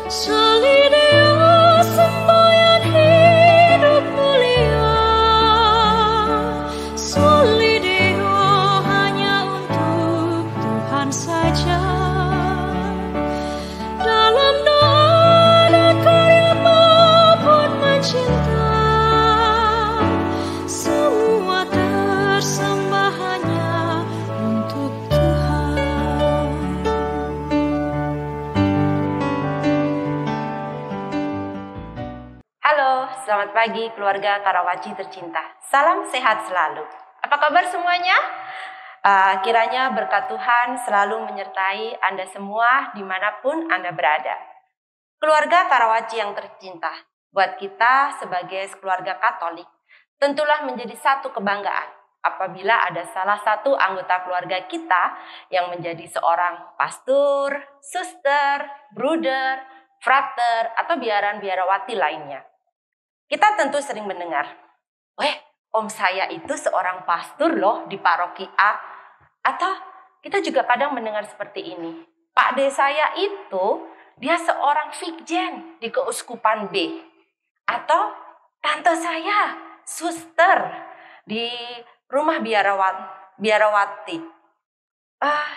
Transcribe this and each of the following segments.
Solideo semboyan hidup mulia, Solideo hanya untuk Tuhan saja. Dalam doa dan karya maupun mencinta, semua tersembah hanya untuk Tuhan. Halo, selamat pagi keluarga Karawaci tercinta. Salam sehat selalu. Apa kabar semuanya? Kiranya berkat Tuhan selalu menyertai Anda semua dimanapun Anda berada. Keluarga Karawaci yang tercinta, buat kita sebagai keluarga Katolik, tentulah menjadi satu kebanggaan apabila ada salah satu anggota keluarga kita yang menjadi seorang pastor, suster, bruder, frater, atau biaran-biarawati lainnya. Kita tentu sering mendengar, om saya itu seorang pastor loh di paroki A. Atau kita juga kadang mendengar seperti ini, Pak D saya itu dia seorang fikjen di keuskupan B. Atau tante saya suster di rumah biarawati.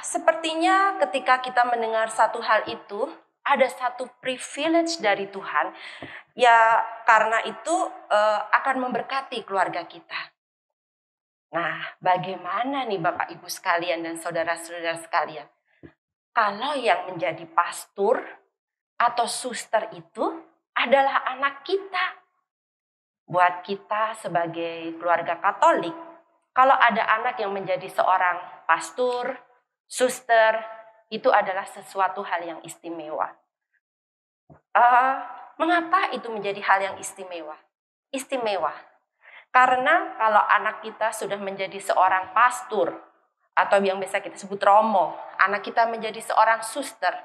Sepertinya ketika kita mendengar satu hal itu, ada satu privilege dari Tuhan. Ya karena itu akan memberkati keluarga kita. Nah, bagaimana nih Bapak Ibu sekalian dan saudara-saudara sekalian? Kalau yang menjadi pastor atau suster itu adalah anak kita. Buat kita sebagai keluarga Katolik, kalau ada anak yang menjadi seorang pastor, suster, itu adalah sesuatu hal yang istimewa. Mengapa itu menjadi hal yang istimewa? Istimewa karena kalau anak kita sudah menjadi seorang pastor, atau yang biasa kita sebut romo, anak kita menjadi seorang suster,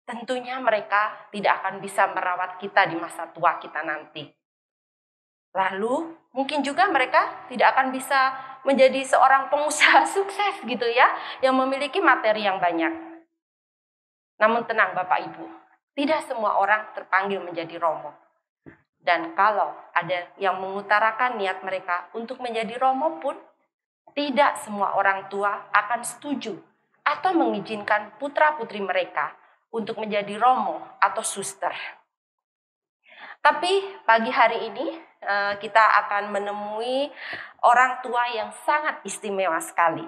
tentunya mereka tidak akan bisa merawat kita di masa tua kita nanti. Lalu mungkin juga mereka tidak akan bisa menjadi seorang pengusaha sukses gitu ya, yang memiliki materi yang banyak. Namun tenang Bapak Ibu, tidak semua orang terpanggil menjadi romo. Dan kalau ada yang mengutarakan niat mereka untuk menjadi romo pun, tidak semua orang tua akan setuju atau mengizinkan putra-putri mereka untuk menjadi romo atau suster. Tapi pagi hari ini kita akan menemui orang tua yang sangat istimewa sekali.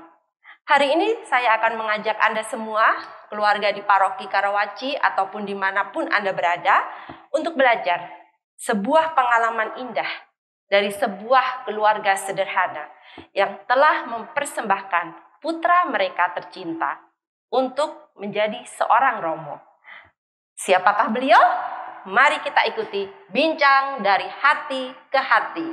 Hari ini saya akan mengajak Anda semua, keluarga di paroki Karawaci ataupun dimanapun Anda berada, untuk belajar sebuah pengalaman indah dari sebuah keluarga sederhana yang telah mempersembahkan putra mereka tercinta untuk menjadi seorang romo. Siapakah beliau? Mari kita ikuti bincang dari hati ke hati.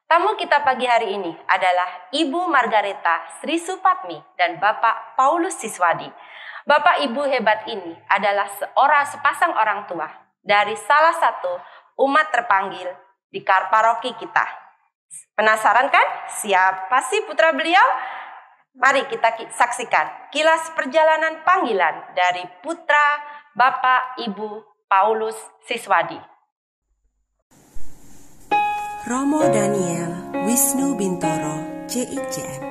Tamu kita pagi hari ini adalah Ibu Margareta Sri Supatmi dan Bapak Paulus Siswadi. Bapak Ibu hebat ini adalah sepasang orang tua dari salah satu umat terpanggil di paroki kita. Penasaran kan siapa sih putra beliau? Mari kita saksikan kilas perjalanan panggilan dari putra Bapak Ibu Paulus Siswadi. Romo Daniel Wisnu Bintoro, CICM,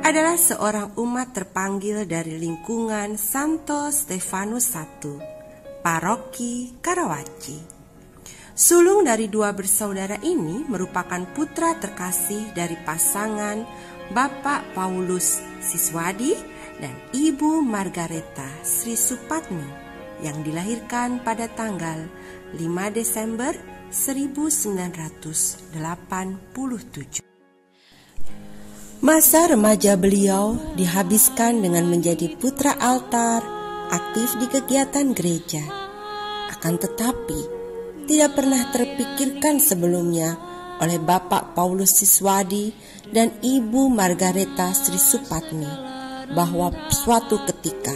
adalah seorang umat terpanggil dari lingkungan Santo Stefanus I, Paroki Karawaci. Sulung dari dua bersaudara ini merupakan putra terkasih dari pasangan Bapak Paulus Siswadi dan Ibu Margareta Sri Supatmi yang dilahirkan pada tanggal 5 Desember 1987. Masa remaja beliau dihabiskan dengan menjadi putra altar, aktif di kegiatan gereja. Akan tetapi, tidak pernah terpikirkan sebelumnya oleh Bapak Paulus Siswadi dan Ibu Margareta Sri Supatmi bahwa suatu ketika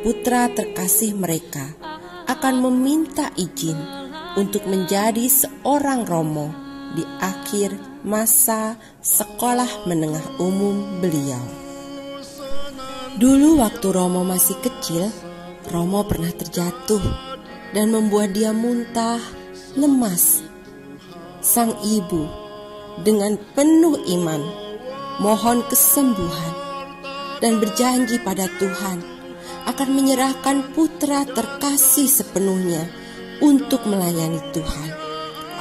putra terkasih mereka akan meminta izin untuk menjadi seorang romo di akhir masa sekolah menengah umum beliau. Dulu waktu Romo masih kecil, Romo pernah terjatuh dan membuat dia muntah, lemas. Sang ibu dengan penuh iman mohon kesembuhan dan berjanji pada Tuhan akan menyerahkan putra terkasih sepenuhnya untuk melayani Tuhan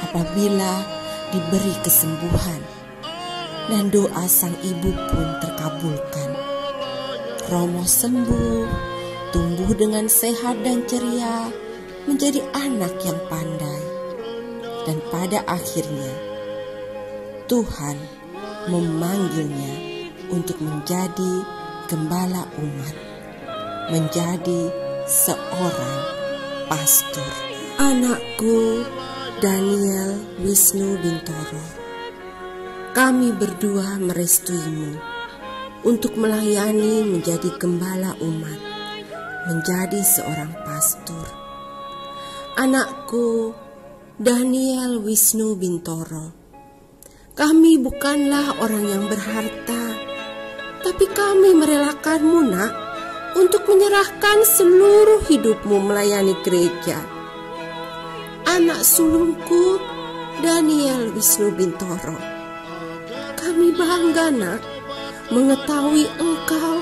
apabila diberi kesembuhan. Dan doa sang ibu pun terkabulkan. Romo sembuh, tumbuh dengan sehat dan ceria, menjadi anak yang pandai. Dan pada akhirnya Tuhan memanggilnya untuk menjadi gembala umat, menjadi seorang pastor. Anakku Daniel Wisnu Bintoro, kami berdua merestuimu untuk melayani menjadi gembala umat, menjadi seorang pastor. Anakku Daniel Wisnu Bintoro, kami bukanlah orang yang berharta, tapi kami merelakanmu, nak, untuk menyerahkan seluruh hidupmu melayani gereja. Anak sulungku Daniel Wisnu Bintoro, kami bangga, nak, mengetahui engkau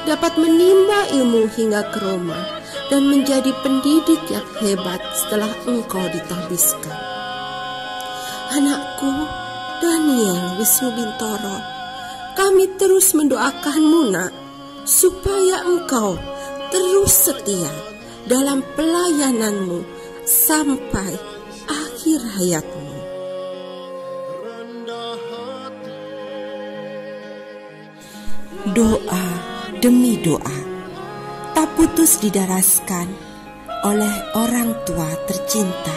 dapat menimba ilmu hingga ke Roma dan menjadi pendidik yang hebat setelah engkau ditabiskan. Anakku Daniel Wisnu Bintoro, kami terus mendoakanmu, nak, supaya engkau terus setia dalam pelayananmu sampai akhir hayatmu. Doa demi doa tak putus didaraskan oleh orang tua tercinta,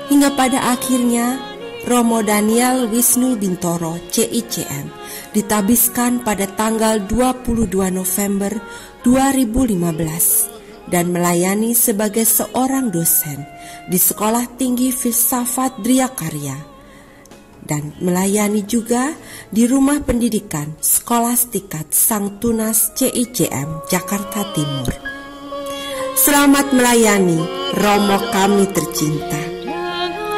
hingga pada akhirnya Romo Daniel Wisnu Bintoro CICM ditabiskan pada tanggal 22 November 2015 dan melayani sebagai seorang dosen di Sekolah Tinggi Filsafat Driakarya dan melayani juga di Rumah Pendidikan Skolastikat Sang Tunas CICM Jakarta Timur. Selamat melayani Romo kami tercinta.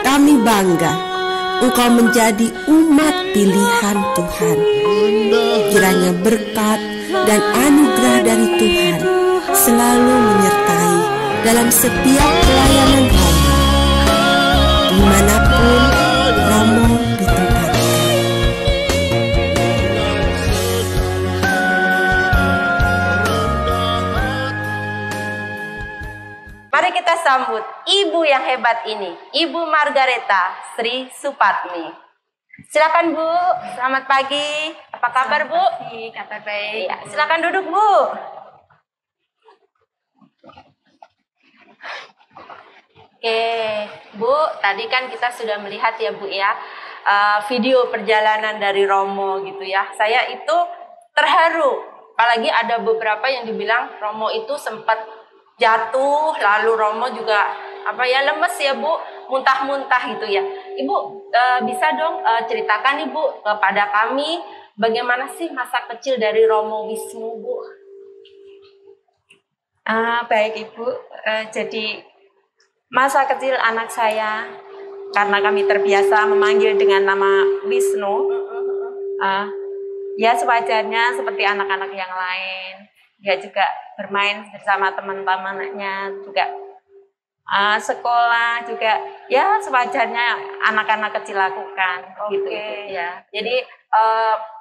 Kami bangga engkau menjadi umat pilihan Tuhan. Kiranya berkat dan anugerah dari Tuhan selalu menyertai dalam setiap pelayanan Romo, dimanapun Romo ditempatkan. Mari kita sambut ibu yang hebat ini, Ibu Margareta Sri Supatmi. Silakan Bu, selamat pagi. Apa kabar Bu? Kabar baik. Ya, silakan duduk Bu. Oke, Bu, tadi kan kita sudah melihat ya Bu ya, video perjalanan dari Romo gitu ya. Saya itu terharu, apalagi ada beberapa yang dibilang Romo itu sempat jatuh, lalu Romo juga lemes ya Bu, muntah-muntah gitu ya. Ibu bisa dong ceritakan Ibu kepada kami bagaimana sih masa kecil dari Romo Wisnu Bu? Baik Ibu, jadi masa kecil anak saya, karena kami terbiasa memanggil dengan nama Wisnu, ya sewajarnya seperti anak-anak yang lain. Dia juga bermain bersama teman-temannya, juga sekolah juga, ya sewajarnya anak-anak kecil lakukan. Gitu ya. Jadi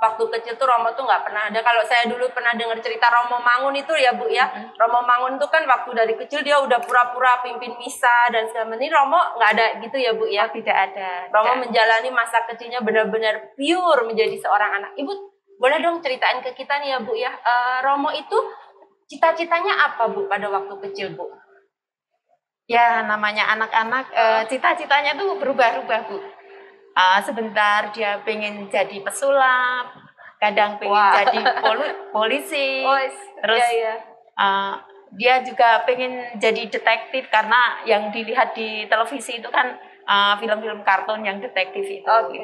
waktu kecil tuh Romo tuh nggak pernah ada. Kalau saya dulu pernah dengar cerita Romo Mangun itu ya Bu ya. Romo Mangun tuh kan waktu dari kecil dia udah pura-pura pimpin misa dan segala macam. Ini Romo nggak ada gitu ya Bu ya. Tidak ada. Romo menjalani masa kecilnya benar-benar pure menjadi seorang anak. Ibu boleh dong ceritain ke kita nih ya Bu ya. Romo itu cita-citanya apa Bu pada waktu kecil Bu? Ya namanya anak-anak, cita-citanya tuh berubah-ubah Bu. Sebentar dia pengen jadi pesulap, kadang pengen jadi polisi, terus dia juga pengen jadi detektif karena yang dilihat di televisi itu kan film-film kartun yang detektif itu. Oke.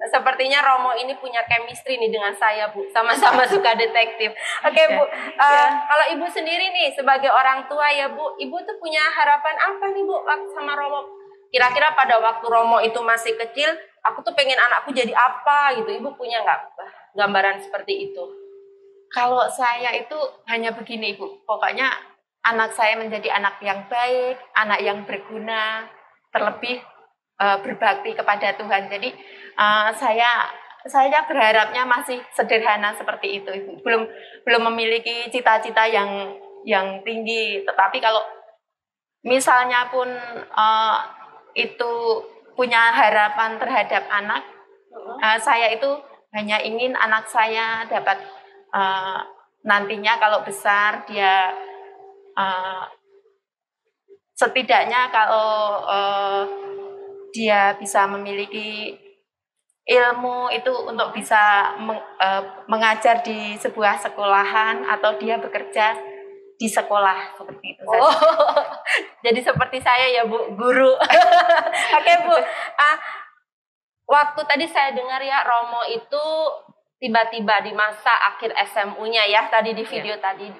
Sepertinya Romo ini punya chemistry nih dengan saya, Bu. Sama-sama suka detektif. Oke, Bu. Kalau Ibu sendiri nih sebagai orang tua ya, Bu, Ibu tuh punya harapan apa nih, Bu, sama Romo? Kira-kira pada waktu Romo itu masih kecil, aku tuh pengen anakku jadi apa gitu. Ibu punya nggak gambaran seperti itu? Kalau saya itu hanya begini, Ibu. Pokoknya anak saya menjadi anak yang baik, anak yang berguna, terlebih berbakti kepada Tuhan. Jadi saya berharapnya masih sederhana seperti itu, Ibu. Belum memiliki cita-cita yang tinggi. Tetapi kalau misalnya pun itu punya harapan terhadap anak, saya itu hanya ingin anak saya dapat nantinya kalau besar dia setidaknya kalau dia bisa memiliki ilmu itu untuk bisa mengajar di sebuah sekolahan atau dia bekerja di sekolah seperti itu. Jadi seperti saya ya, Bu, guru. Oke, Bu. Waktu tadi saya dengar ya Romo itu tiba-tiba di masa akhir SMU-nya ya, tadi di video tadi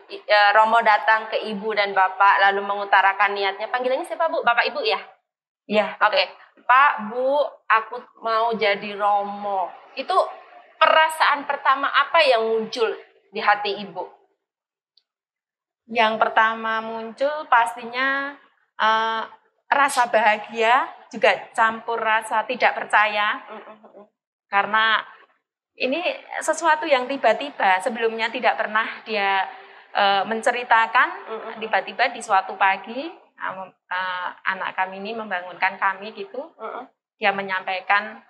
Romo datang ke Ibu dan Bapak lalu mengutarakan niatnya. Panggilannya siapa, Bu? Bapak Ibu ya? Iya. Oke. Pak, Bu, aku mau jadi Romo. Itu perasaan pertama apa yang muncul di hati Ibu? Yang pertama muncul pastinya rasa bahagia, juga campur rasa tidak percaya. Karena ini sesuatu yang tiba-tiba, sebelumnya tidak pernah dia menceritakan. Tiba-tiba di suatu pagi anak kami ini membangunkan kami gitu. Dia menyampaikan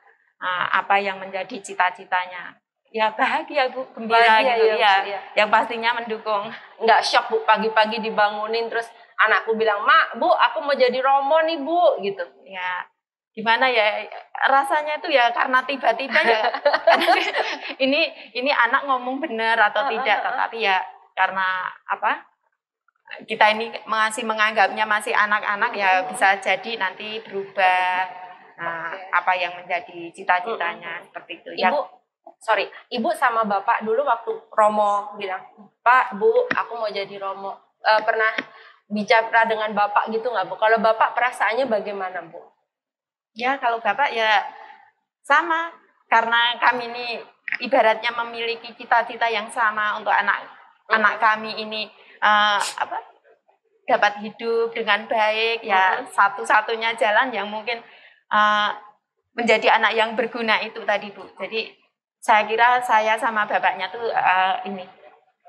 apa yang menjadi cita-citanya. Ya bahagia, Bu, gembira gitu ya. Yang pastinya mendukung. Nggak shock, Bu, pagi-pagi dibangunin terus anakku bilang, "Mak, Bu, aku mau jadi Romo nih, Bu," gitu. Ya gimana ya rasanya itu ya, karena tiba-tiba ya. ini anak ngomong benar atau tidak, tetapi ya karena apa? Kita ini masih menganggapnya masih anak-anak, ya bisa jadi nanti berubah. Nah, apa yang menjadi cita-citanya seperti itu. Ibu sama Bapak dulu waktu Romo bilang, "Pak, Bu, aku mau jadi Romo." Pernah bicara dengan Bapak gitu nggak, Bu? Kalau Bapak perasaannya bagaimana, Bu? Ya, kalau Bapak ya sama. Karena kami ini ibaratnya memiliki cita-cita yang sama untuk anak kami ini dapat hidup dengan baik. Ya, satu-satunya jalan yang mungkin menjadi anak yang berguna itu tadi, Bu. Jadi saya kira saya sama bapaknya tuh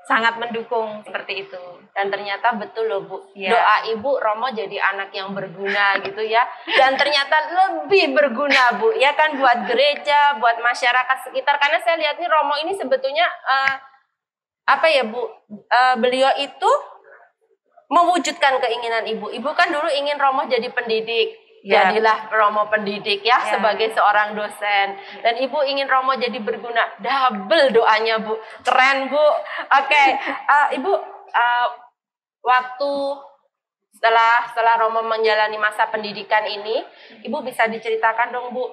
sangat mendukung seperti itu. Dan ternyata betul loh, Bu. Ya. Doa Ibu Romo jadi anak yang berguna gitu ya. Dan ternyata lebih berguna, Bu. Ya kan, buat gereja, buat masyarakat sekitar. Karena saya lihat nih Romo ini sebetulnya Bu? Beliau itu mewujudkan keinginan Ibu. Ibu kan dulu ingin Romo jadi pendidik. Ya. Jadilah Romo pendidik ya, sebagai seorang dosen. Dan Ibu ingin Romo jadi berguna. Double doanya, Bu. Keren, Bu. Oke. Ibu, waktu setelah Romo menjalani masa pendidikan ini, Ibu bisa diceritakan dong, Bu,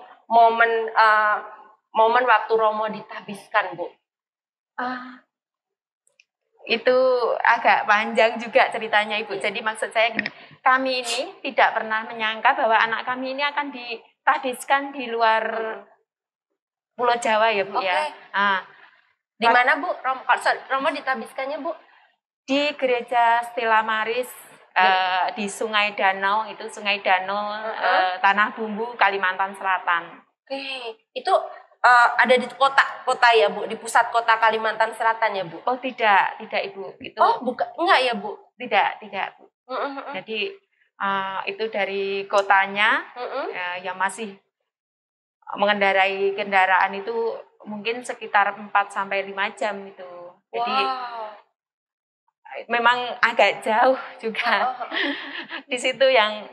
momen waktu Romo ditabiskan, Bu. Itu agak panjang juga ceritanya, Ibu. Jadi maksud saya gini, kami ini tidak pernah menyangka bahwa anak kami ini akan ditabiskan di luar Pulau Jawa ya, Bu. Ya. Di mana, Bu? Romo ditabiskannya, Bu? Di Gereja Stella Maris di Sungai Danau, Tanah Bumbu, Kalimantan Selatan. Oke. Itu ada di kota ya, Bu, di pusat kota Kalimantan Selatan ya, Bu? Oh, tidak Ibu. Itu bukan, enggak ya, Bu? Tidak, Bu. Jadi itu dari kotanya yang masih mengendarai kendaraan itu mungkin sekitar 4-5 jam itu. Jadi memang agak jauh juga. Di situ yang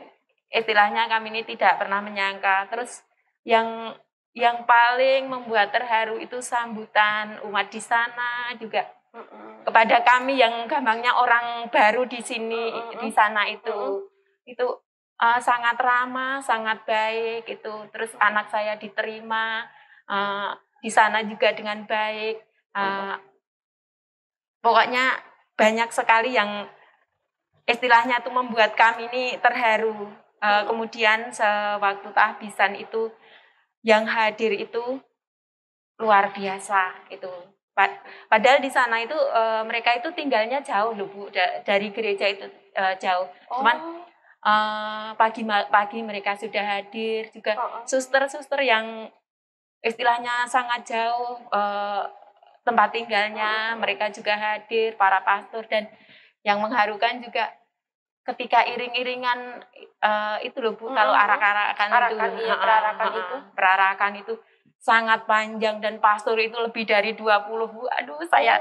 istilahnya kami ini tidak pernah menyangka. Terus yang paling membuat terharu itu sambutan umat di sana juga kepada kami yang gampangnya orang baru di sini, di sana itu sangat ramah, sangat baik itu. Terus anak saya diterima di sana juga dengan baik. Pokoknya banyak sekali yang istilahnya itu membuat kami ini terharu. Kemudian sewaktu tahbisan itu yang hadir itu luar biasa itu. Padahal di sana itu mereka itu tinggalnya jauh loh Bu, dari gereja itu jauh. Cuman pagi mereka sudah hadir juga. Suster-suster yang istilahnya sangat jauh tempat tinggalnya, mereka juga hadir, para pastor. Dan yang mengharukan juga ketika iring-iringan itu loh Bu, kalau perarakan itu sangat panjang dan pastor itu lebih dari 20 Bu. Aduh, saya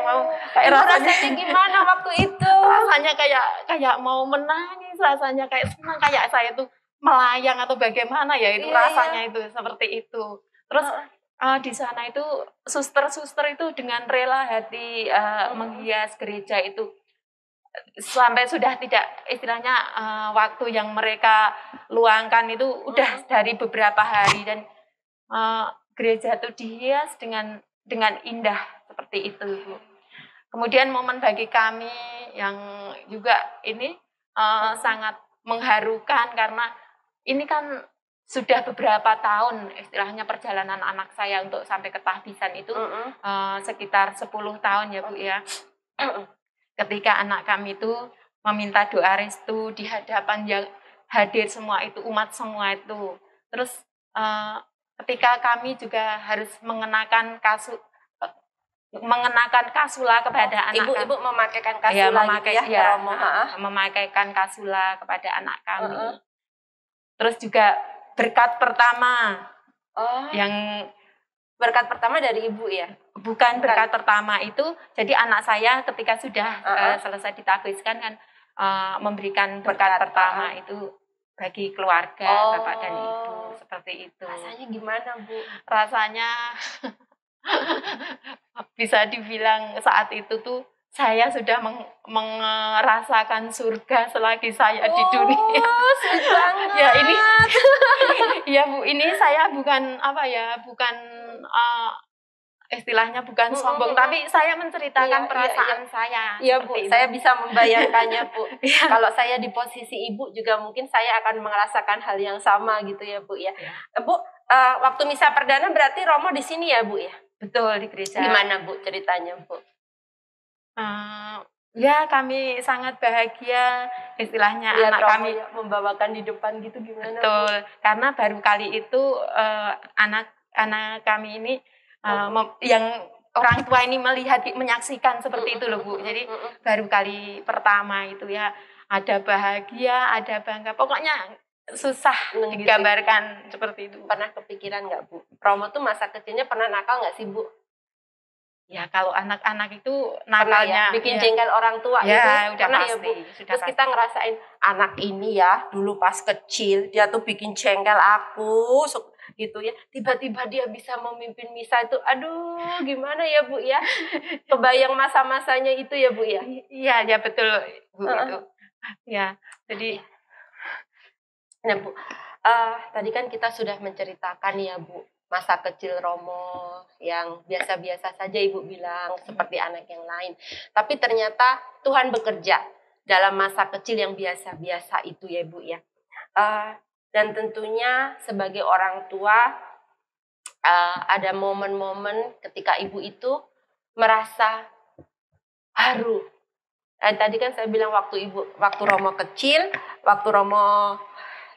mau rasanya gimana waktu itu? Rasanya kayak mau menangis, rasanya kayak senang, kayak saya tuh melayang atau bagaimana ya itu rasanya itu seperti itu. Terus di sana itu suster-suster itu dengan rela hati menghias gereja itu sampai sudah tidak istilahnya waktu yang mereka luangkan itu udah dari beberapa hari dan gereja itu dihias dengan indah seperti itu Bu. Kemudian momen bagi kami yang juga ini sangat mengharukan karena ini kan sudah beberapa tahun istilahnya perjalanan anak saya untuk sampai ke tahbisan itu sekitar 10 tahun ya Bu ya. Ketika anak kami itu meminta doa restu di hadapan yang hadir semua itu, umat semua itu. Terus ketika kami juga harus mengenakan kasula kepada anak Ibu memakaikan kasula memakaikan kasula kepada anak kami. Terus juga berkat pertama yang berkat pertama dari Ibu ya? Bukan berkat pertama itu, jadi anak saya ketika sudah selesai ditabiskan kan memberikan berkat pertama itu bagi keluarga Bapak dan Ibu, seperti itu. Rasanya gimana Bu? Rasanya bisa dibilang saat itu tuh saya sudah merasakan surga selagi saya di dunia. Ya ini, ya Bu, ini saya bukan istilahnya bukan sombong, tapi saya menceritakan perasaan saya. Iya Bu, saya bisa membayangkannya Bu. Kalau saya di posisi Ibu juga mungkin saya akan merasakan hal yang sama gitu ya Bu ya. Bu, waktu misa perdana berarti Romo di sini ya Bu ya? Betul, di gereja. Gimana Bu ceritanya Bu? Ya kami sangat bahagia istilahnya anak kami membawakan di depan gitu gimana? Betul, Bu? Karena baru kali itu anak kami ini yang orang tua ini menyaksikan seperti itu loh Bu. Jadi baru kali pertama itu ya ada bahagia, ada bangga. Pokoknya susah digambarkan seperti itu. Pernah kepikiran nggak Bu? Romo tuh masa kecilnya pernah nakal nggak sih Bu? Ya kalau anak-anak itu nakalnya bikin jengkel orang tua ya, itu udah pernah pasti, ya Bu. Terus kita ngerasain anak ini ya dulu pas kecil dia tuh bikin jengkel aku gitu ya. Tiba-tiba dia bisa memimpin misa itu. Aduh, gimana ya Bu ya? Kebayang masa-masanya itu ya Bu ya? Iya, ya betul Bu itu. Ya, jadi nah Bu, tadi kan kita sudah menceritakan ya Bu masa kecil Romo yang biasa-biasa saja Ibu bilang seperti anak yang lain. Tapi ternyata Tuhan bekerja dalam masa kecil yang biasa-biasa itu ya Bu ya. Dan tentunya sebagai orang tua ada momen-momen ketika Ibu itu merasa haru. Tadi kan saya bilang waktu Romo kecil, waktu Romo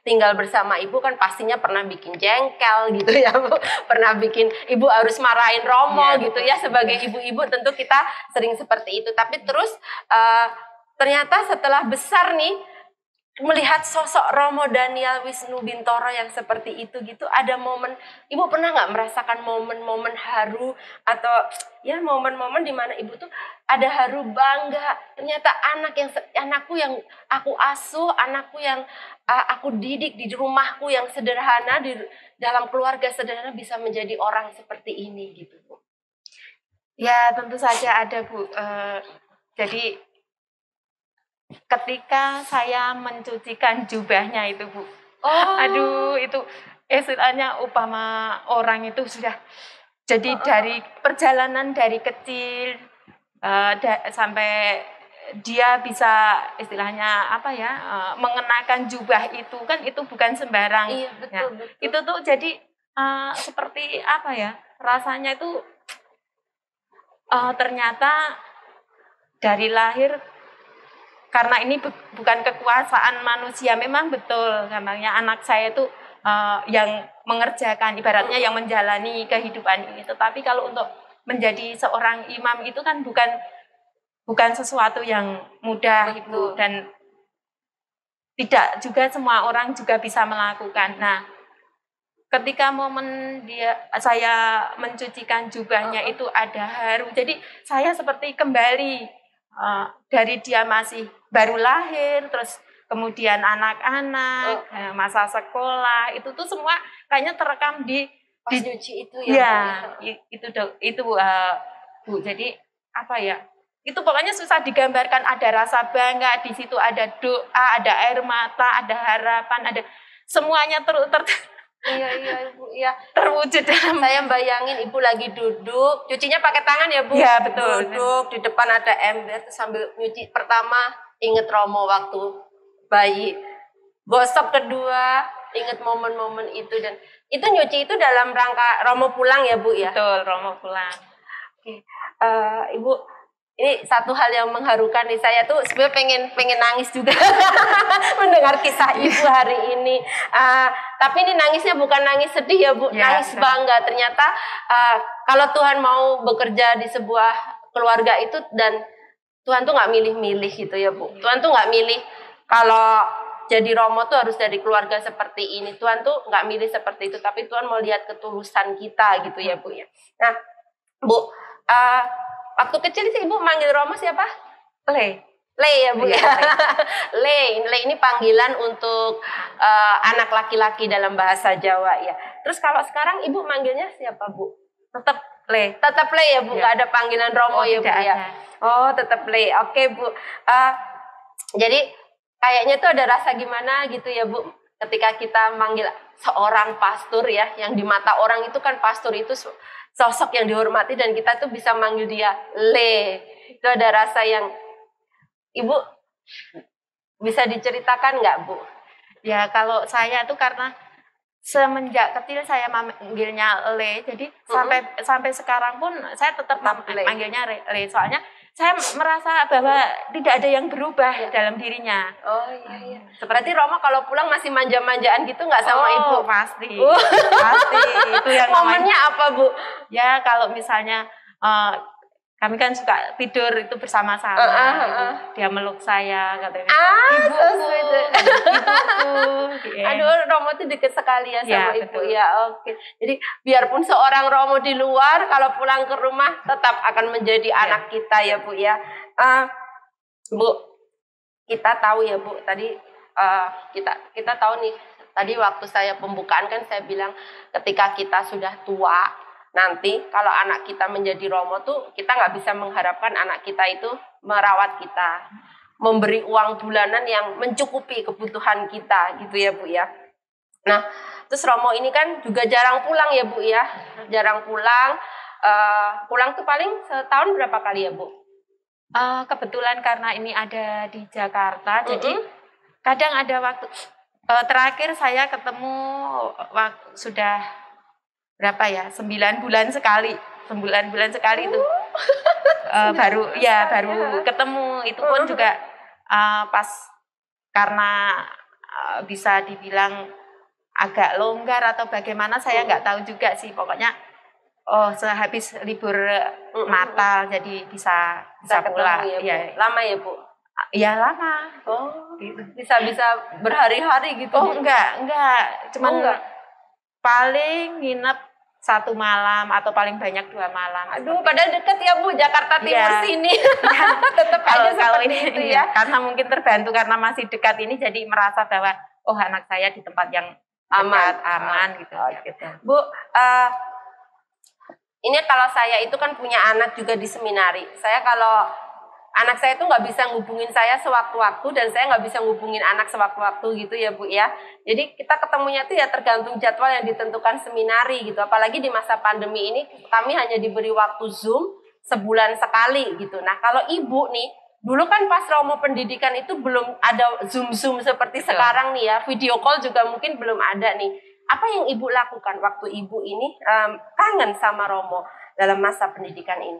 tinggal bersama Ibu kan pastinya pernah bikin jengkel gitu ya Bu. Pernah bikin Ibu harus marahin Romo gitu ya. Sebagai ibu-ibu tentu kita sering seperti itu. Tapi terus ternyata setelah besar nih melihat sosok Romo Daniel Wisnu Bintoro yang seperti itu gitu, ada momen, Ibu pernah nggak merasakan momen-momen haru atau ya momen-momen di mana Ibu tuh ada haru bangga, ternyata anakku yang aku asuh, anakku yang aku didik di rumahku yang sederhana, di dalam keluarga sederhana bisa menjadi orang seperti ini gitu Bu. Ya tentu saja ada Bu. Jadi ketika saya mencucikan jubahnya itu, Bu. Oh. Aduh, itu istilahnya upama orang itu sudah jadi dari perjalanan dari kecil sampai dia bisa istilahnya apa ya, mengenakan jubah itu kan itu bukan sembarang. Iya, betul, Ya, betul. itu tuh jadi seperti apa ya, rasanya itu ternyata dari lahir, karena ini bukan kekuasaan manusia, memang betul namanya anak saya itu yang mengerjakan, ibaratnya yang menjalani kehidupan ini. Tetapi kalau untuk menjadi seorang imam itu kan bukan sesuatu yang mudah, Ibu, dan tidak juga semua orang juga bisa melakukan. Nah, ketika momen saya mencucikan jubahnya itu ada haru, jadi saya seperti kembali dari dia masih baru lahir, terus kemudian anak-anak, masa sekolah, itu tuh semua kayaknya terekam di nyuci itu ya. Itu Bu. Jadi apa ya? Itu pokoknya susah digambarkan, ada rasa bangga, di situ ada doa, ada air mata, ada harapan, ada semuanya Iya Ibu, iya. terwujud dalam. Saya bayangin Ibu lagi duduk, cucinya pakai tangan ya Bu? Iya, betul. Duduk, di depan ada ember, sambil nyuci. Pertama, inget Romo waktu bayi. Gosok kedua, inget momen-momen itu. Dan itu nyuci itu dalam rangka Romo pulang ya Bu ya? Betul, Romo pulang. Oke. Ibu, ini satu hal yang mengharukan nih, saya tuh sebenarnya pengen nangis juga mendengar kisah Ibu hari ini. Tapi ini nangisnya bukan nangis sedih ya Bu, ya, nangis bangga. Ternyata kalau Tuhan mau bekerja di sebuah keluarga itu, dan Tuhan tuh nggak milih-milih gitu ya Bu. Tuhan tuh nggak milih kalau jadi Romo tuh harus dari keluarga seperti ini. Tuhan tuh nggak milih seperti itu, tapi Tuhan mau lihat ketulusan kita gitu ya Bu ya. Nah Bu, waktu kecil sih Ibu manggil Romo siapa? Le ya Bu ya. Le ini panggilan untuk anak laki-laki dalam bahasa Jawa ya. Terus kalau sekarang Ibu manggilnya siapa Bu? Tetap Le. Tetap Le ya Bu, nggak ada panggilan Romo ya Bu ya. Oh tetap Le, oke Bu. Jadi kayaknya tuh ada rasa gimana gitu ya Bu, ketika kita manggil seorang pastor ya, yang di mata orang itu kan pastor itu sosok yang dihormati, dan kita tuh bisa manggil dia Le. Itu ada rasa yang Ibu bisa diceritakan nggak Bu? Ya kalau saya tuh karena semenjak kecil saya manggilnya Le, jadi sampai sekarang pun saya tetap manggilnya Le. Soalnya saya merasa bahwa tidak ada yang berubah dalam dirinya. Oh iya. Berarti Roma kalau pulang masih manja-manjaan gitu nggak sama Ibu? Pasti. Pasti. Itu yang momennya apa Bu? Ya kalau misalnya kami kan suka tidur itu bersama-sama. Dia meluk saya, katanya. Ibuku. Aduh, Romo tuh deket sekali ya sama Ibu. Betul. Ya, oke. Jadi biarpun seorang Romo di luar, kalau pulang ke rumah tetap akan menjadi anak kita ya Bu ya. Bu, kita tahu ya Bu, tadi kita tahu nih, tadi waktu saya pembukaan kan saya bilang ketika kita sudah tua, nanti kalau anak kita menjadi Romo tuh kita nggak bisa mengharapkan anak kita itu merawat kita, memberi uang bulanan yang mencukupi kebutuhan kita gitu ya Bu ya. Nah terus Romo ini kan juga jarang pulang ya Bu ya, jarang pulang. Pulang tuh paling setahun berapa kali ya Bu? Kebetulan karena ini ada di Jakarta, jadi kadang ada waktu. Terakhir saya ketemu sudah berapa ya, 9 bulan sekali. 9 bulan sekali itu baru ketemu. Itu pun juga pas karena bisa dibilang agak longgar atau bagaimana, saya nggak tahu juga sih. Pokoknya sehabis libur Natal jadi bisa pulang ya. Lama ya Bu? Ya lama. Bisa berhari-hari gitu? Enggak, cuman paling nginep 1 malam atau paling banyak 2 malam. Aduh, padahal deket ya Bu, Jakarta Timur sini. Tetap aja kalau seperti ini itu ya. Karena mungkin terbantu karena masih dekat ini, jadi merasa bahwa anak saya di tempat yang aman gitu. Gitu. Bu, ini kalau saya itu kan punya anak juga di seminari. Saya kalau Anak saya tuh nggak bisa ngubungin saya sewaktu-waktu dan saya nggak bisa ngubungin anak sewaktu-waktu gitu ya Bu ya. Jadi kita ketemunya tuh ya tergantung jadwal yang ditentukan seminari gitu. Apalagi di masa pandemi ini kami hanya diberi waktu Zoom sebulan sekali gitu. Nah kalau Ibu nih, dulu kan pas Romo pendidikan itu belum ada Zoom-Zoom seperti sekarang nih ya. Video call juga mungkin belum ada nih. Apa yang Ibu lakukan waktu Ibu ini kangen sama Romo dalam masa pendidikan ini?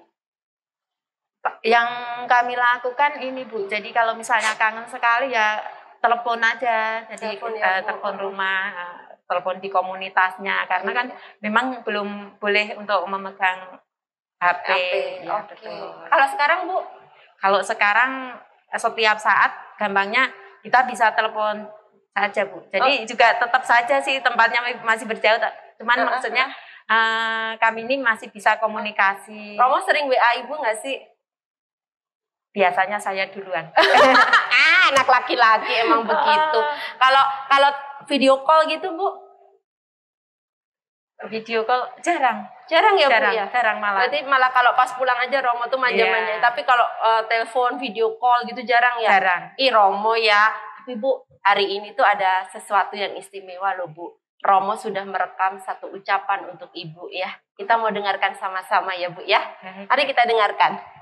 Yang kami lakukan ini Bu, jadi kalau misalnya kangen sekali ya telepon aja, jadi telepon rumah, telepon di komunitasnya, karena kan memang belum boleh untuk memegang HP. Ya, kalau sekarang Bu? Kalau sekarang setiap saat gampangnya kita bisa telepon saja Bu, jadi juga tetap saja sih tempatnya masih berjauh, cuman maksudnya kami ini masih bisa komunikasi. Romo sering WA Ibu nggak sih? Biasanya saya duluan. Anak laki-laki emang begitu. Kalau video call gitu Bu? Video call jarang. Jarang ya Bu ya? Jarang malah. Berarti malah kalau pas pulang aja Romo tuh manja-manja. Tapi kalau telepon, video call gitu jarang ya? Jarang. Romo ya. Tapi Bu, hari ini tuh ada sesuatu yang istimewa loh Bu. Romo sudah merekam satu ucapan untuk Ibu ya. Kita mau dengarkan sama-sama ya Bu ya. Mari kita dengarkan.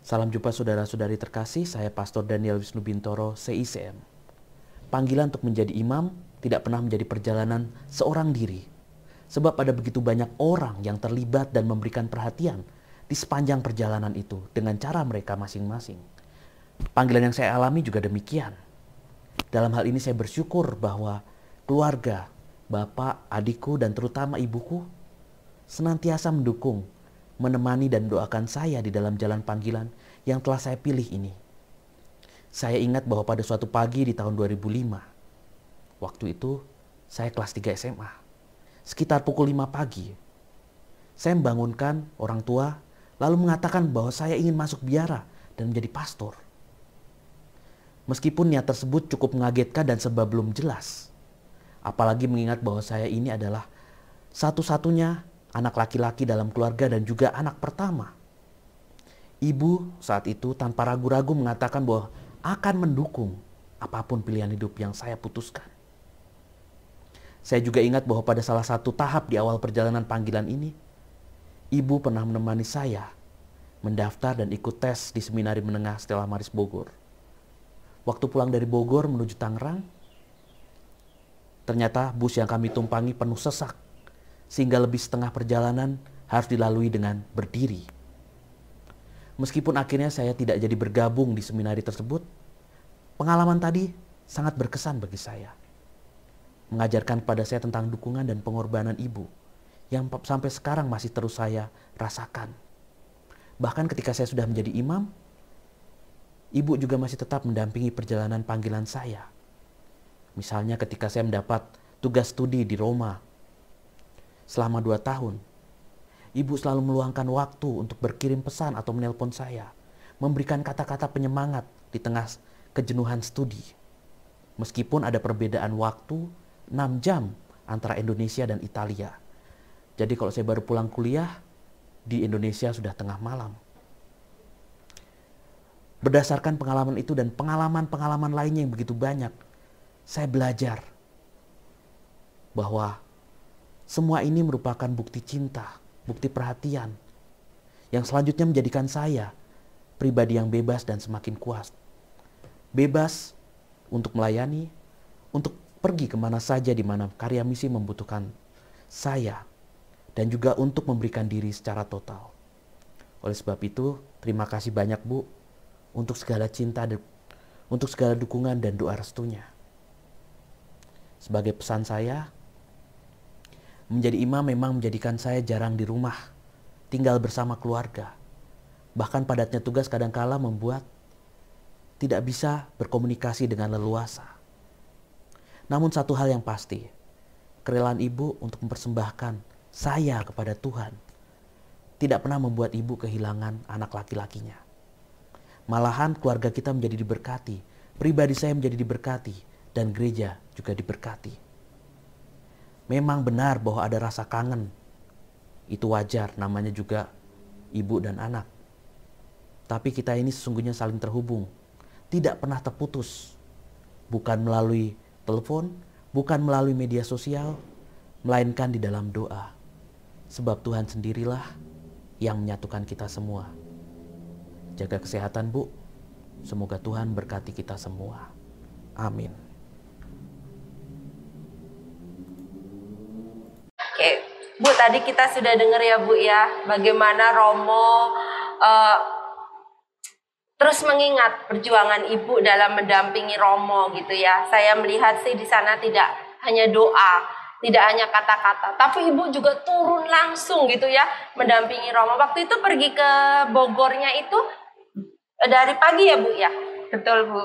Salam jumpa saudara-saudari terkasih, saya Pastor Daniel Wisnu Bintoro, CICM. Panggilan untuk menjadi imam tidak pernah menjadi perjalanan seorang diri. Sebab ada begitu banyak orang yang terlibat dan memberikan perhatian di sepanjang perjalanan itu dengan cara mereka masing-masing. Panggilan yang saya alami juga demikian. Dalam hal ini saya bersyukur bahwa keluarga, bapak, adikku, dan terutama ibuku senantiasa mendukung, menemani dan mendoakan saya di dalam jalan panggilan yang telah saya pilih ini. Saya ingat bahwa pada suatu pagi di tahun 2005, waktu itu saya kelas 3 SMA, sekitar pukul 5 pagi, saya membangunkan orang tua lalu mengatakan bahwa saya ingin masuk biara dan menjadi pastor. Meskipun niat tersebut cukup mengagetkan dan serba belum jelas, apalagi mengingat bahwa saya ini adalah satu-satunya anak laki-laki dalam keluarga dan juga anak pertama. Ibu saat itu tanpa ragu-ragu mengatakan bahwa akan mendukung apapun pilihan hidup yang saya putuskan. Saya juga ingat bahwa pada salah satu tahap di awal perjalanan panggilan ini, Ibu pernah menemani saya mendaftar dan ikut tes di Seminari Menengah Stella Maris Bogor. Waktu pulang dari Bogor menuju Tangerang, ternyata bus yang kami tumpangi penuh sesak, sehingga lebih setengah perjalanan harus dilalui dengan berdiri. Meskipun akhirnya saya tidak jadi bergabung di seminari tersebut, pengalaman tadi sangat berkesan bagi saya. Mengajarkan pada saya tentang dukungan dan pengorbanan Ibu yang sampai sekarang masih terus saya rasakan. Bahkan ketika saya sudah menjadi imam, Ibu juga masih tetap mendampingi perjalanan panggilan saya. Misalnya ketika saya mendapat tugas studi di Roma, selama 2 tahun, Ibu selalu meluangkan waktu untuk berkirim pesan atau menelpon saya, memberikan kata-kata penyemangat di tengah kejenuhan studi. Meskipun ada perbedaan waktu 6 jam antara Indonesia dan Italia. Jadi kalau saya baru pulang kuliah, di Indonesia sudah tengah malam. Berdasarkan pengalaman itu dan pengalaman-pengalaman lainnya yang begitu banyak, saya belajar bahwa semua ini merupakan bukti cinta, bukti perhatian, yang selanjutnya menjadikan saya pribadi yang bebas dan semakin kuat. Bebas untuk melayani, untuk pergi kemana saja di mana karya misi membutuhkan saya, dan juga untuk memberikan diri secara total. Oleh sebab itu, terima kasih banyak Bu, untuk segala cinta, untuk segala dukungan dan doa restunya. Sebagai pesan saya, menjadi imam memang menjadikan saya jarang di rumah, tinggal bersama keluarga. Bahkan padatnya tugas kadangkala membuat tidak bisa berkomunikasi dengan leluasa. Namun satu hal yang pasti, kerelaan Ibu untuk mempersembahkan saya kepada Tuhan tidak pernah membuat Ibu kehilangan anak laki-lakinya. Malahan keluarga kita menjadi diberkati, pribadi saya menjadi diberkati, dan gereja juga diberkati. Memang benar bahwa ada rasa kangen. Itu wajar, namanya juga ibu dan anak. Tapi kita ini sesungguhnya saling terhubung, tidak pernah terputus. Bukan melalui telepon, bukan melalui media sosial, melainkan di dalam doa. Sebab Tuhan sendirilah yang menyatukan kita semua. Jaga kesehatan, Bu. Semoga Tuhan berkati kita semua. Amin. Oke, Bu, tadi kita sudah dengar ya Bu ya, bagaimana Romo terus mengingat perjuangan Ibu dalam mendampingi Romo gitu ya. Saya melihat sih di sana tidak hanya doa, tidak hanya kata-kata, tapi Ibu juga turun langsung gitu ya mendampingi Romo. Waktu itu pergi ke Bogornya itu dari pagi ya Bu ya? Betul Bu.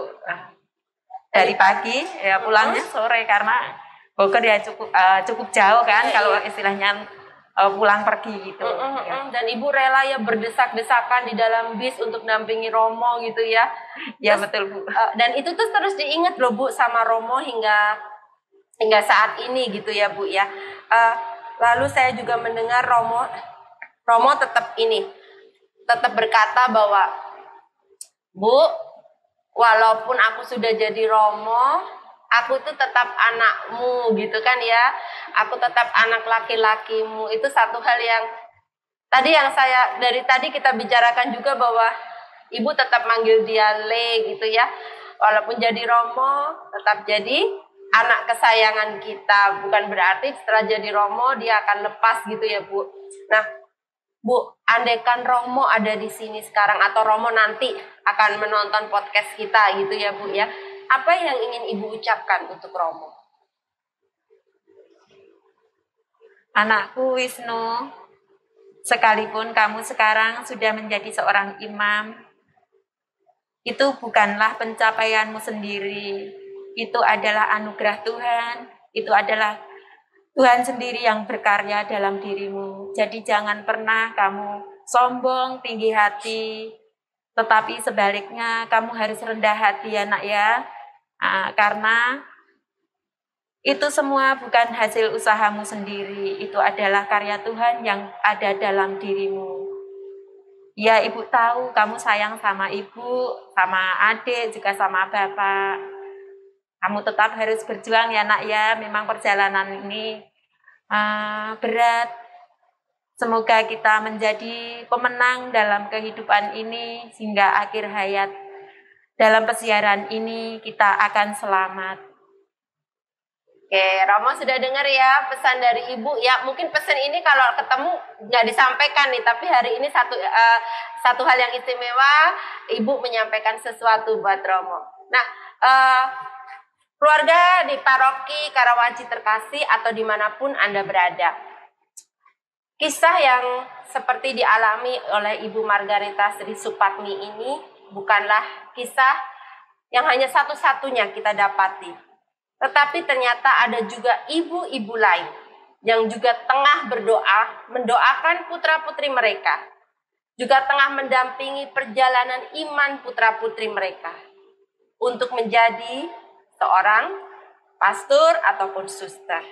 Dari pagi ya pulangnya sore karena Bogor ya cukup jauh kan kalau istilahnya pulang pergi gitu. Ya. Dan Ibu rela ya berdesak-desakan di dalam bis untuk dampingi Romo gitu ya. Ya Terus, betul Bu. Dan itu tuh terus diingat loh Bu sama Romo hingga saat ini gitu ya Bu ya. Lalu saya juga mendengar Romo tetap berkata bahwa Bu, walaupun aku sudah jadi Romo, aku tuh tetap anakmu gitu kan ya. Aku tetap anak laki-lakimu. Itu satu hal yang dari tadi kita bicarakan juga bahwa Ibu tetap manggil dia Le gitu ya. Walaupun jadi Romo, tetap jadi anak kesayangan kita. Bukan berarti setelah jadi Romo dia akan lepas gitu ya Bu. Nah Bu, andaikan Romo ada di sini sekarang atau Romo nanti akan menonton podcast kita gitu ya Bu ya. Apa yang ingin Ibu ucapkan untuk Romo? Anakku Wisnu, sekalipun kamu sekarang sudah menjadi seorang imam, itu bukanlah pencapaianmu sendiri. Itu adalah anugerah Tuhan, itu adalah Tuhan sendiri yang berkarya dalam dirimu. Jadi jangan pernah kamu sombong, tinggi hati, tetapi sebaliknya kamu harus rendah hati ya nak ya. Karena itu semua bukan hasil usahamu sendiri, itu adalah karya Tuhan yang ada dalam dirimu. Ya Ibu tahu kamu sayang sama Ibu, sama adik, juga sama Bapak. Kamu tetap harus berjuang ya nak ya, memang perjalanan ini berat. Semoga kita menjadi pemenang dalam kehidupan ini, sehingga akhir hayat dalam pesiaran ini kita akan selamat. Oke, Romo sudah dengar ya pesan dari Ibu. Ya mungkin pesan ini kalau ketemu nggak disampaikan nih, tapi hari ini satu hal yang istimewa, Ibu menyampaikan sesuatu buat Romo. Nah, keluarga di paroki Karawaci terkasih atau dimanapun Anda berada, kisah yang seperti dialami oleh Ibu Margarita Sri Supatmi ini bukanlah kisah yang hanya satu-satunya kita dapati. Tetapi ternyata ada juga ibu-ibu lain yang juga tengah berdoa, mendoakan putra-putri mereka. Juga tengah mendampingi perjalanan iman putra-putri mereka. Untuk menjadi seorang pastor ataupun suster.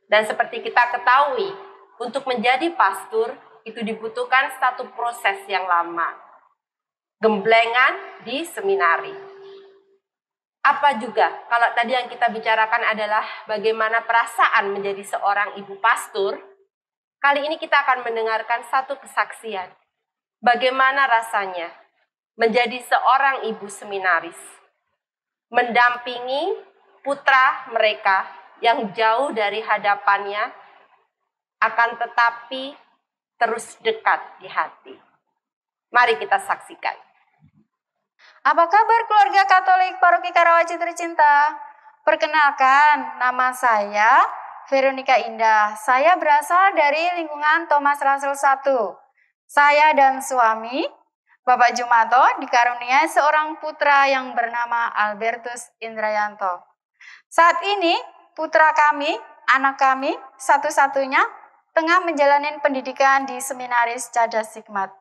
Dan seperti kita ketahui, untuk menjadi pastor itu dibutuhkan satu proses yang lama. Gemblengan di seminari. Apa juga, kalau tadi yang kita bicarakan adalah bagaimana perasaan menjadi seorang ibu pastor, kali ini kita akan mendengarkan satu kesaksian. Bagaimana rasanya menjadi seorang ibu seminaris, mendampingi putra mereka yang jauh dari hadapannya, akan tetapi terus dekat di hati. Mari kita saksikan. Apa kabar keluarga Katolik Paroki Karawaci tercinta? Perkenalkan, nama saya Veronica Indah. Saya berasal dari lingkungan Thomas Rasul I. Saya dan suami, Bapak Jumato, dikaruniai seorang putra yang bernama Albertus Indrayanto. Saat ini, putra kami, anak kami, satu-satunya, tengah menjalani pendidikan di Seminaris Cadas Hikmat.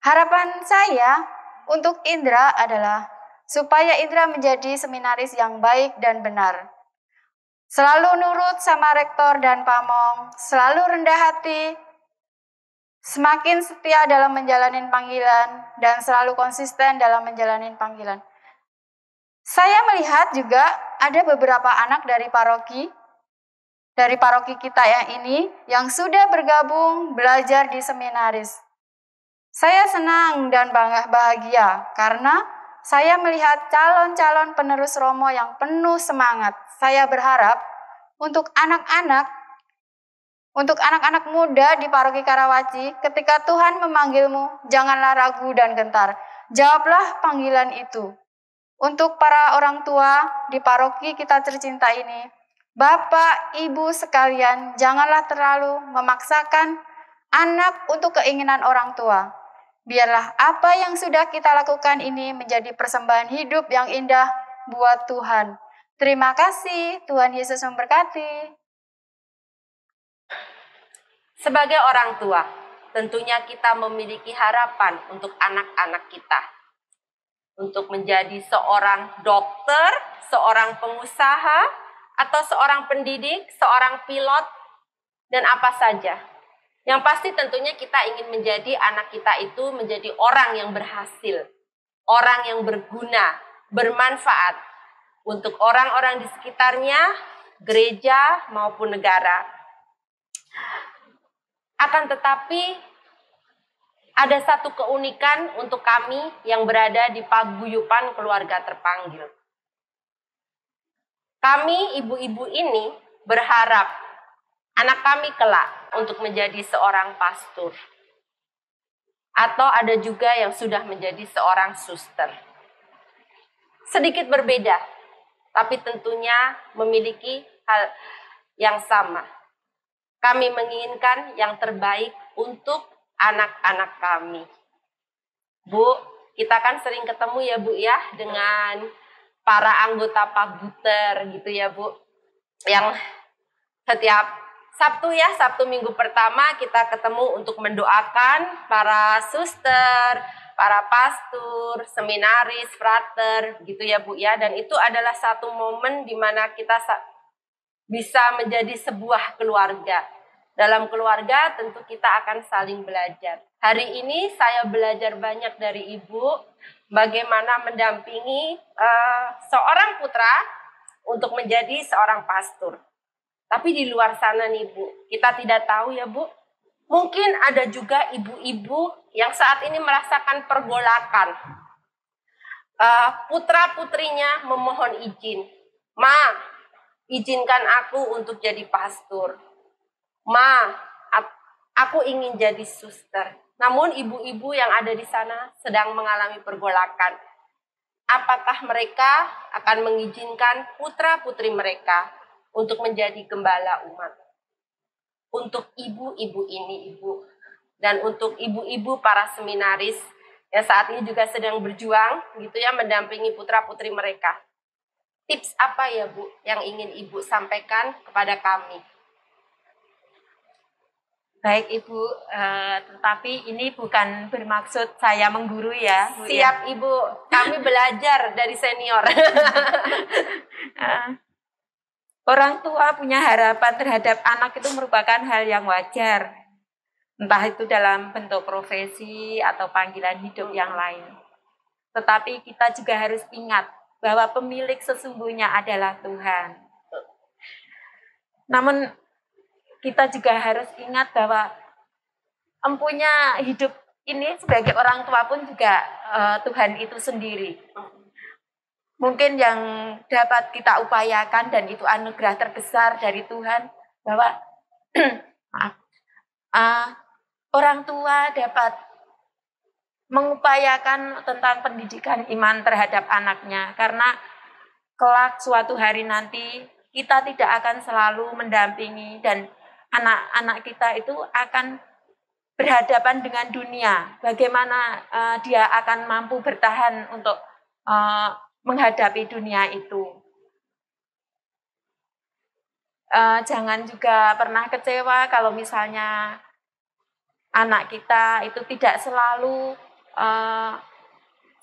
Harapan saya untuk Indra adalah supaya Indra menjadi seminaris yang baik dan benar. Selalu nurut sama rektor dan pamong, selalu rendah hati, semakin setia dalam menjalani panggilan, dan selalu konsisten dalam menjalani panggilan. Saya melihat juga ada beberapa anak dari paroki kita yang ini, yang sudah bergabung belajar di seminaris. Saya senang dan bahagia karena saya melihat calon-calon penerus Romo yang penuh semangat. Saya berharap untuk anak-anak muda di Paroki Karawaci, ketika Tuhan memanggilmu, janganlah ragu dan gentar. Jawablah panggilan itu. Untuk para orang tua di paroki kita tercinta ini, Bapak, Ibu sekalian, janganlah terlalu memaksakan anak untuk keinginan orang tua. Biarlah apa yang sudah kita lakukan ini menjadi persembahan hidup yang indah buat Tuhan. Terima kasih, Tuhan Yesus memberkati. Sebagai orang tua, tentunya kita memiliki harapan untuk anak-anak kita. Untuk menjadi seorang dokter, seorang pengusaha, atau seorang pendidik, seorang pilot, dan apa saja. Yang pasti tentunya kita ingin menjadi anak kita itu menjadi orang yang berhasil, orang yang berguna, bermanfaat untuk orang-orang di sekitarnya, gereja maupun negara. Akan tetapi ada satu keunikan untuk kami yang berada di paguyuban keluarga terpanggil. Kami ibu-ibu ini berharap anak kami kelak untuk menjadi seorang pastor. Atau ada juga yang sudah menjadi seorang suster. Sedikit berbeda, tapi tentunya memiliki hal yang sama. Kami menginginkan yang terbaik untuk anak-anak kami. Bu, kita kan sering ketemu ya Bu ya dengan para anggota Paguter gitu ya Bu. Yang setiap Sabtu Minggu pertama kita ketemu untuk mendoakan para suster, para pastor, seminaris, frater gitu ya Bu ya. Dan itu adalah satu momen di mana kita bisa menjadi sebuah keluarga. Dalam keluarga tentu kita akan saling belajar. Hari ini saya belajar banyak dari Ibu bagaimana mendampingi seorang putra untuk menjadi seorang pastor. Tapi di luar sana nih Bu, kita tidak tahu ya Bu. Mungkin ada juga ibu-ibu yang saat ini merasakan pergolakan. Putra-putrinya memohon izin. Ma, izinkan aku untuk jadi pastor. Ma, aku ingin jadi suster. Namun ibu-ibu yang ada di sana sedang mengalami pergolakan. Apakah mereka akan mengizinkan putra-putri mereka untuk menjadi gembala umat? Untuk ibu-ibu ini, Ibu. Dan untuk ibu-ibu para seminaris yang saat ini juga sedang berjuang gitu ya mendampingi putra-putri mereka. Tips apa ya Bu yang ingin Ibu sampaikan kepada kami? Baik Ibu, tetapi ini bukan bermaksud saya menggurui ya. Bu, Siap ya. Ibu, kami belajar dari senior. Orang tua punya harapan terhadap anak itu merupakan hal yang wajar. Entah itu dalam bentuk profesi atau panggilan hidup yang lain. Tetapi kita juga harus ingat bahwa pemilik sesungguhnya adalah Tuhan. Namun kita juga harus ingat bahwa empunya hidup ini sebagai orang tua pun juga Tuhan itu sendiri. Mungkin yang dapat kita upayakan dan itu anugerah terbesar dari Tuhan bahwa orang tua dapat mengupayakan tentang pendidikan iman terhadap anaknya, karena kelak suatu hari nanti kita tidak akan selalu mendampingi dan anak-anak kita itu akan berhadapan dengan dunia. Bagaimana dia akan mampu bertahan untuk menghadapi dunia itu. Jangan juga pernah kecewa kalau misalnya anak kita itu tidak selalu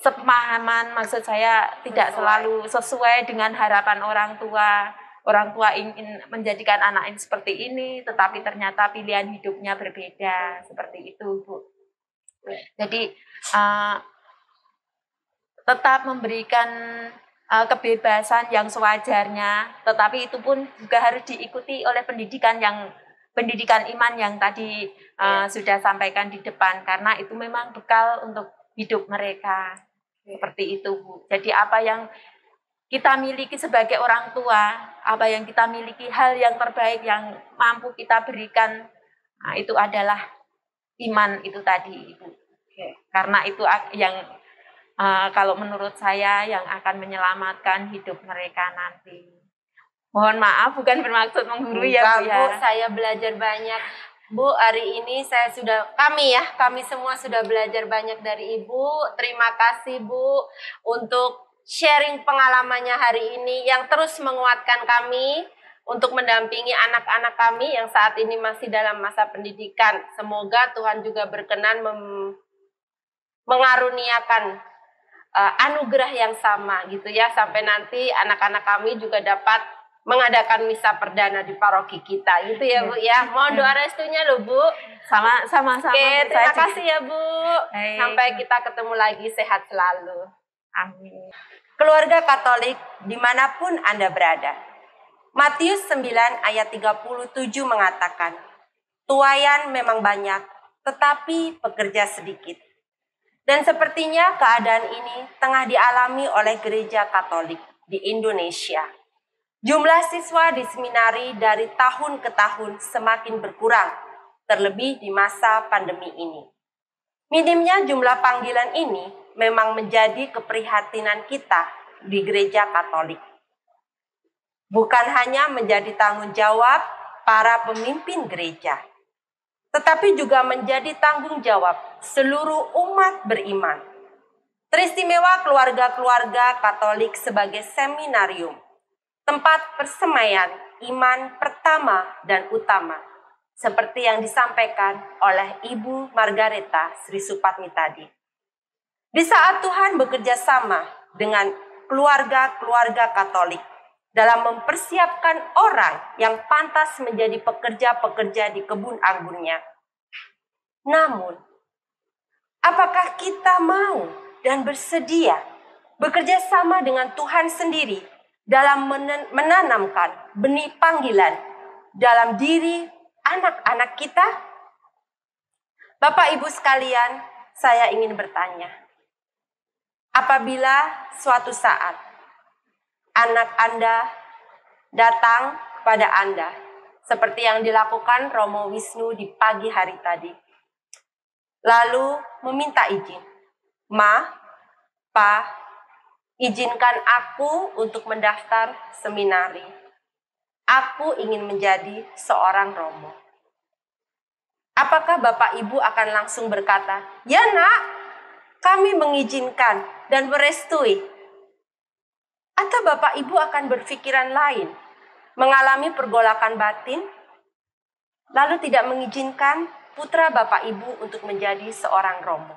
sepemahaman, maksud saya tidak selalu sesuai dengan harapan orang tua. orang tua ingin menjadikan anak ini seperti ini, tetapi ternyata pilihan hidupnya berbeda, seperti itu, Bu. Jadi tetap memberikan kebebasan yang sewajarnya, tetapi itu pun juga harus diikuti oleh pendidikan iman yang tadi sudah sampaikan di depan, karena itu memang bekal untuk hidup mereka. Seperti itu, Bu. Jadi apa yang kita miliki sebagai orang tua, apa yang kita miliki, hal yang terbaik yang mampu kita berikan, nah, itu adalah iman itu tadi, Ibu. Karena itu yang kalau menurut saya yang akan menyelamatkan hidup mereka nanti. Mohon maaf, bukan bermaksud menggurui ya, Bu, ya. Bu, saya belajar banyak. Bu, hari ini kami semua sudah belajar banyak dari Ibu. Terima kasih, Bu, untuk sharing pengalamannya hari ini yang terus menguatkan kami untuk mendampingi anak-anak kami yang saat ini masih dalam masa pendidikan. Semoga Tuhan juga berkenan mengaruniakan anugerah yang sama gitu ya, sampai nanti anak-anak kami juga dapat mengadakan misa perdana di paroki kita gitu ya, Bu ya. Mohon doa restunya loh, Bu. Sama-sama. Oke, terima kasih ya, Bu. Baik. Sampai kita ketemu lagi, sehat selalu. Amin. Keluarga Katolik dimanapun Anda berada. Matius 9 ayat 37 mengatakan, tuaian memang banyak, tetapi pekerja sedikit. Dan sepertinya keadaan ini tengah dialami oleh gereja Katolik di Indonesia. Jumlah siswa di seminari dari tahun ke tahun semakin berkurang, terlebih di masa pandemi ini. Minimnya jumlah panggilan ini memang menjadi keprihatinan kita di gereja Katolik. Bukan hanya menjadi tanggung jawab para pemimpin gereja, tetapi juga menjadi tanggung jawab seluruh umat beriman. Teristimewa keluarga-keluarga Katolik sebagai seminarium, tempat persemaian iman pertama dan utama, seperti yang disampaikan oleh Ibu Margareta Sri Supatmi tadi. Di saat Tuhan bekerja sama dengan keluarga-keluarga Katolik dalam mempersiapkan orang yang pantas menjadi pekerja-pekerja di kebun anggurnya. Namun, apakah kita mau dan bersedia bekerja sama dengan Tuhan sendiri dalam menanamkan benih panggilan dalam diri anak-anak kita? Bapak Ibu sekalian, saya ingin bertanya, apabila suatu saat anak Anda datang kepada Anda, seperti yang dilakukan Romo Wisnu di pagi hari tadi, lalu meminta izin, Ma, Pa, izinkan aku untuk mendaftar seminari. Aku ingin menjadi seorang Romo. Apakah Bapak Ibu akan langsung berkata, ya nak, kami mengizinkan dan merestui? Atau Bapak Ibu akan berpikiran lain, mengalami pergolakan batin, lalu tidak mengizinkan putra Bapak Ibu untuk menjadi seorang Romo?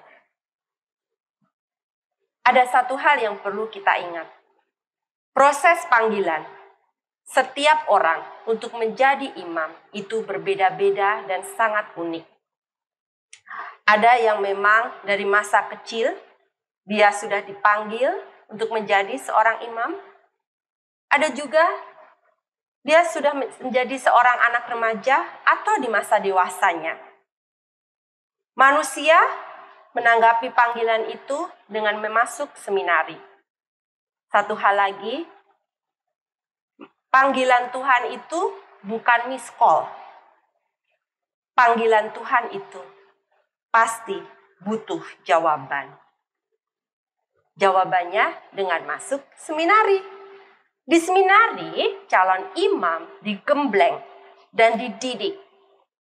Ada satu hal yang perlu kita ingat. Proses panggilan setiap orang untuk menjadi imam itu berbeda-beda dan sangat unik. Ada yang memang dari masa kecil dia sudah dipanggil untuk menjadi seorang imam. Ada juga dia sudah menjadi seorang anak remaja atau di masa dewasanya. Manusia menanggapi panggilan itu dengan memasuk seminari. Satu hal lagi, panggilan Tuhan itu bukan miss call. Panggilan Tuhan itu pasti butuh jawaban. Jawabannya dengan masuk seminari. Di seminari, calon imam digembleng dan dididik.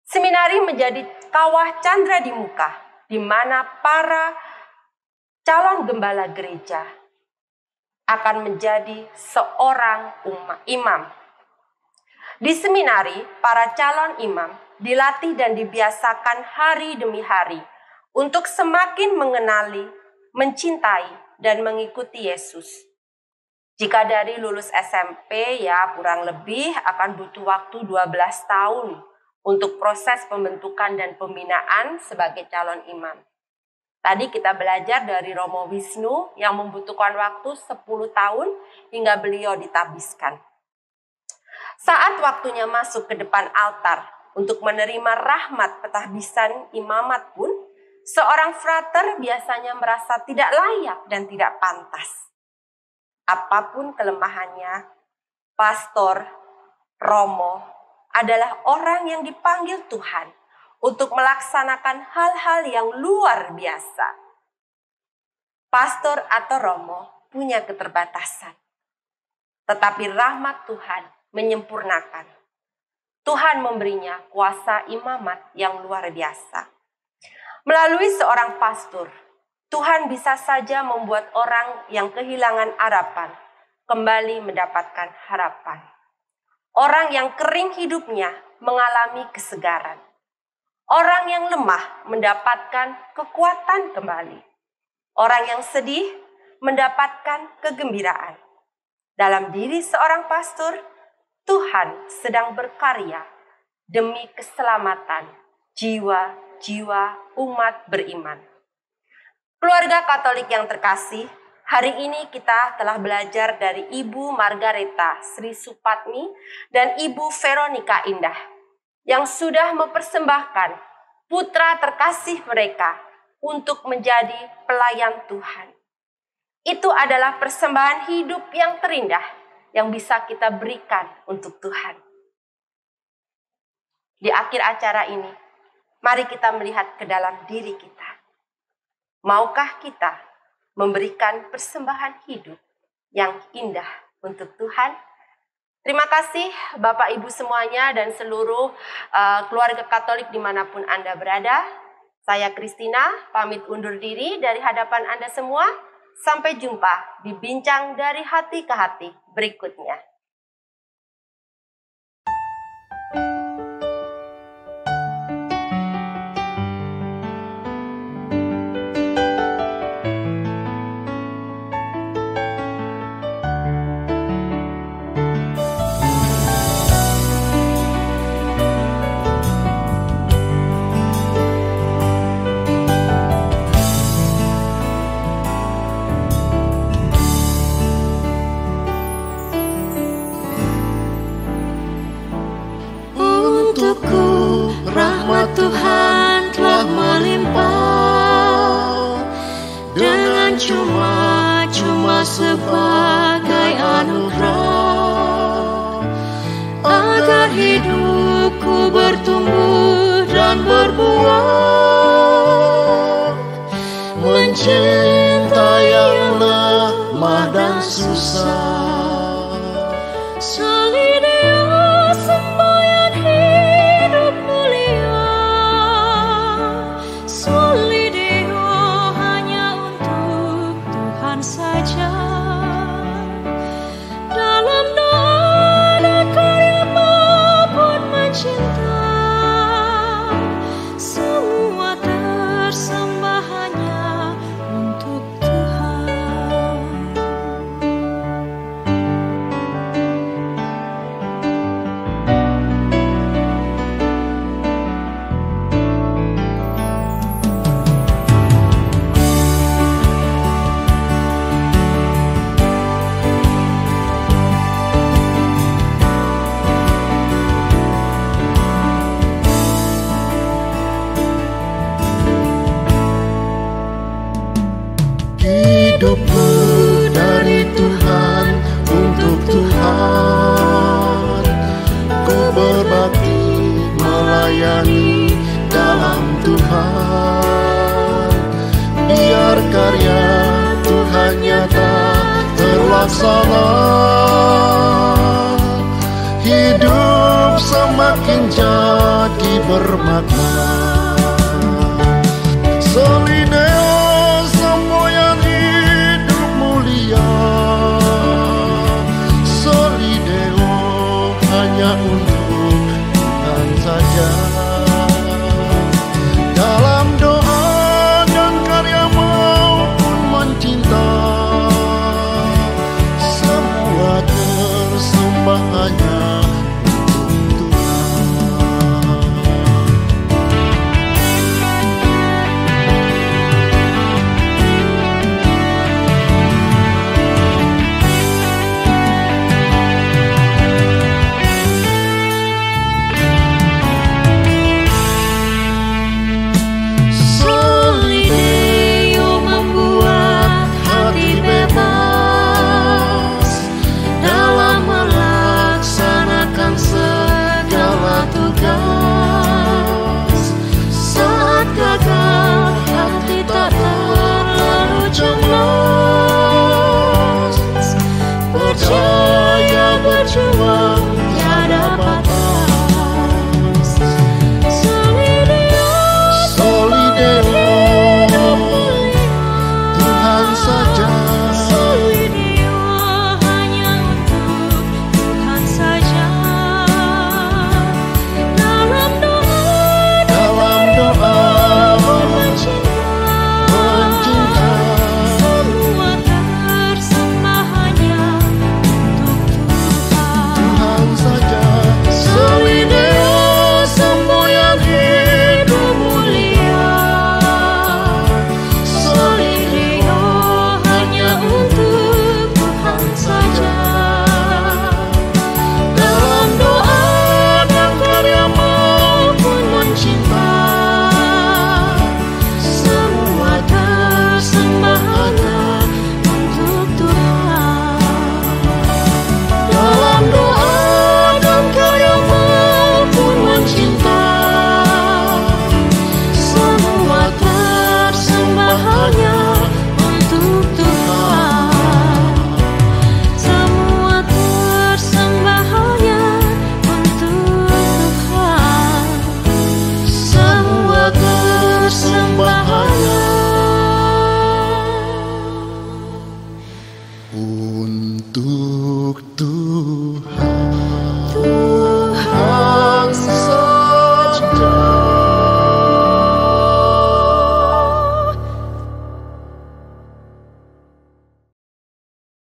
Seminari menjadi kawah candra di muka, di mana para calon gembala gereja akan menjadi seorang imam. Di seminari, para calon imam dilatih dan dibiasakan hari demi hari untuk semakin mengenali, mencintai, dan mengikuti Yesus. Jika dari lulus SMP ya kurang lebih akan butuh waktu 12 tahun untuk proses pembentukan dan pembinaan sebagai calon imam. Tadi kita belajar dari Romo Wisnu yang membutuhkan waktu 10 tahun hingga beliau ditabiskan. Saat waktunya masuk ke depan altar untuk menerima rahmat petahbisan imamat pun, seorang frater biasanya merasa tidak layak dan tidak pantas. Apapun kelemahannya, pastor, romo adalah orang yang dipanggil Tuhan untuk melaksanakan hal-hal yang luar biasa. Pastor atau romo punya keterbatasan, tetapi rahmat Tuhan menyempurnakan. Tuhan memberinya kuasa imamat yang luar biasa. Melalui seorang pastor, Tuhan bisa saja membuat orang yang kehilangan harapan kembali mendapatkan harapan. Orang yang kering hidupnya mengalami kesegaran. Orang yang lemah mendapatkan kekuatan kembali. Orang yang sedih mendapatkan kegembiraan. Dalam diri seorang pastor, Tuhan sedang berkarya demi keselamatan jiwa-jiwa umat beriman. Keluarga Katolik yang terkasih, hari ini kita telah belajar dari Ibu Margareta Sri Supatmi dan Ibu Veronika Indah yang sudah mempersembahkan putra terkasih mereka untuk menjadi pelayan Tuhan. Itu adalah persembahan hidup yang terindah yang bisa kita berikan untuk Tuhan. Di akhir acara ini, mari kita melihat ke dalam diri kita. Maukah kita memberikan persembahan hidup yang indah untuk Tuhan? Terima kasih Bapak Ibu semuanya dan seluruh keluarga Katolik dimanapun Anda berada. Saya Christina pamit undur diri dari hadapan Anda semua. Sampai jumpa di Bincang dari Hati ke Hati berikutnya. Tuhan telah melimpah dengan cuma-cuma sebagai anugerah, agar hidupku bertumbuh dan berbuah, mencintai yang lemah dan susah. Hidupku dari Tuhan untuk Tuhan, ku berbakti melayani dalam Tuhan, biar karya Tuhan nyata terlaksana, hidup semakin jadi bermakna. Solideo semboyan hidup mulia, Solideo hanya untuk Tuhan saja. Dalam doa dan karya maupun mencinta, semua untuk Tuhan.